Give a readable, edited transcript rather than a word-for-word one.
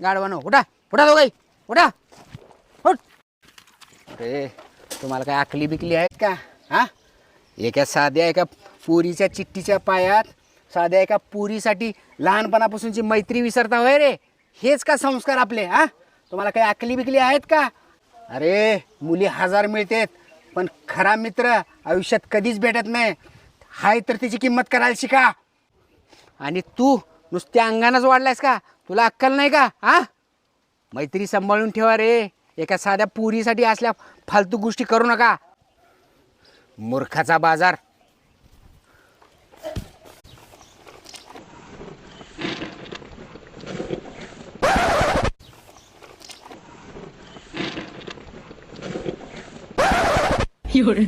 गाडवानो उठा उठा दोघे उठा उठ. अरे तुम्हाला काय आकली बिकली आहेत का हा? एका साध्या एका पुरीच्या चिठ्ठीच्या पायात साध्या एका पुरीसाठी लहानपणापासूनची मैत्री विसरता होय रे? हेच का संस्कार आपले हा? तुम्हाला काही आकली बिकली आहेत का? अरे मुली हजार मिळतेत पण खरा मित्र आयुष्यात कधीच भेटत नाही. हाय तर त्याची किंमत करायला शिका. आणि तू नुसत्या अंगानच वाढलायस का? तुला अक्कल नाही का हा? मैत्री सांभाळून ठेवा रे. एका साध्या पुरीसाठी असल्या फालतू गोष्टी करू नका. मूर्खाचा बाजार.有人。